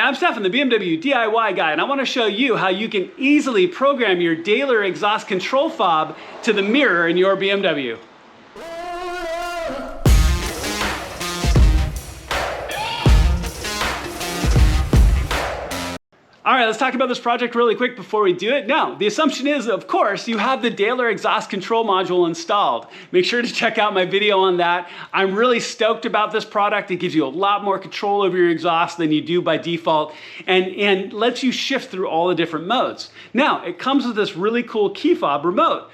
I'm Stefan, the BMW DIY guy, and I want to show you how you can easily program your Dahler exhaust control fob to the mirror in your BMW. All right, let's talk about this project really quick before we do it. Now, the assumption is, of course, you have the Dahler exhaust control module installed. Make sure to check out my video on that. I'm really stoked about this product. It gives you a lot more control over your exhaust than you do by default and lets you shift through all the different modes. Now, it comes with this really cool key fob remote.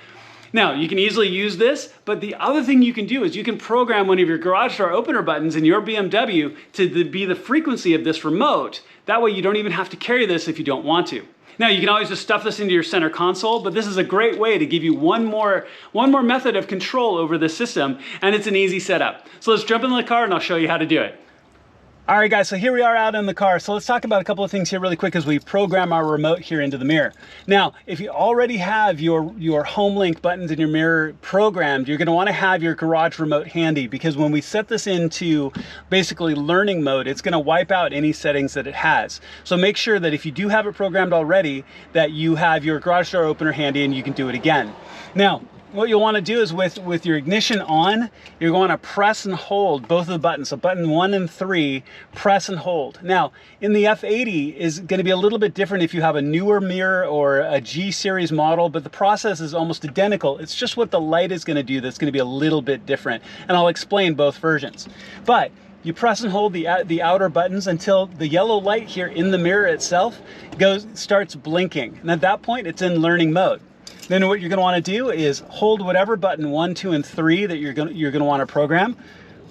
Now, you can easily use this, but the other thing you can do is you can program one of your garage door opener buttons in your BMW to be the frequency of this remote. That way you don't even have to carry this if you don't want to. Now, you can always just stuff this into your center console, but this is a great way to give you one more method of control over the system, and it's an easy setup. So let's jump in the car and I'll show you how to do it. All right, guys, so here we are out in the car. So let's talk about a couple of things here really quick as we program our remote here into the mirror. Now, if you already have your home link buttons in your mirror programmed, you're gonna wanna have your garage remote handy, because when we set this into basically learning mode, it's gonna wipe out any settings that it has. So make sure that if you do have it programmed already, that you have your garage door opener handy and you can do it again. Now, what you'll want to do is with your ignition on, you're going to press and hold both of the buttons. So button 1 and 3, press and hold. Now, in the F80 is going to be a little bit different if you have a newer mirror or a G series model, but the process is almost identical. It's just what the light is going to do that's going to be a little bit different. And I'll explain both versions. But you press and hold the outer buttons until the yellow light here in the mirror itself starts blinking. And at that point, it's in learning mode. Then what you're going to want to do is hold whatever button 1, 2, and 3 that you're going to want to program.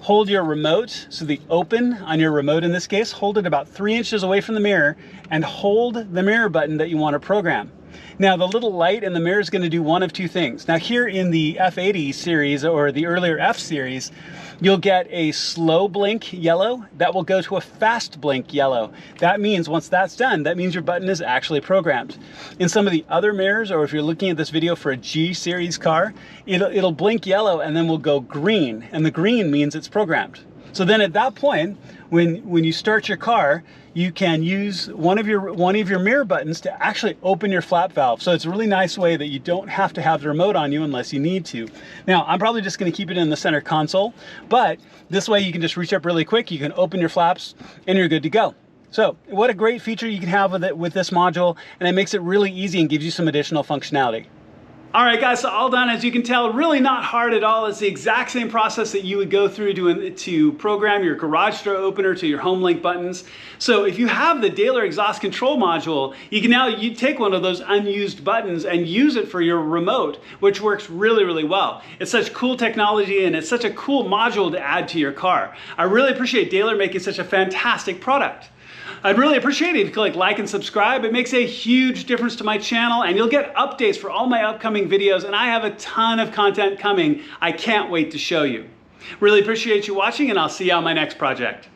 Hold your remote, so the open on your remote in this case, hold it about 3 inches away from the mirror and hold the mirror button that you want to program. Now, the little light in the mirror is going to do one of two things. Now, here in the F80 series or the earlier F series, you'll get a slow blink yellow that will go to a fast blink yellow. That means once that's done, that means your button is actually programmed. In some of the other mirrors, or if you're looking at this video for a G series car, it'll blink yellow and then will go green, and the green means it's programmed. So then at that point, when you start your car, you can use one of your mirror buttons to actually open your flap valve. So it's a really nice way that you don't have to have the remote on you unless you need to. Now, I'm probably just going to keep it in the center console, but this way you can just reach up really quick, you can open your flaps, and you're good to go. So what a great feature you can have with this module, and it makes it really easy and gives you some additional functionality. All right, guys, so all done. As you can tell, really not hard at all. It's the exact same process that you would go through to program your garage door opener to your home link buttons. So if you have the Dahler exhaust control module, you can now take one of those unused buttons and use it for your remote, which works really, really well. It's such cool technology, and it's such a cool module to add to your car. I really appreciate Dahler making such a fantastic product. I'd really appreciate it if you could like and subscribe. It makes a huge difference to my channel, and you'll get updates for all my upcoming videos, and I have a ton of content coming I can't wait to show you. Really appreciate you watching, and I'll see you on my next project.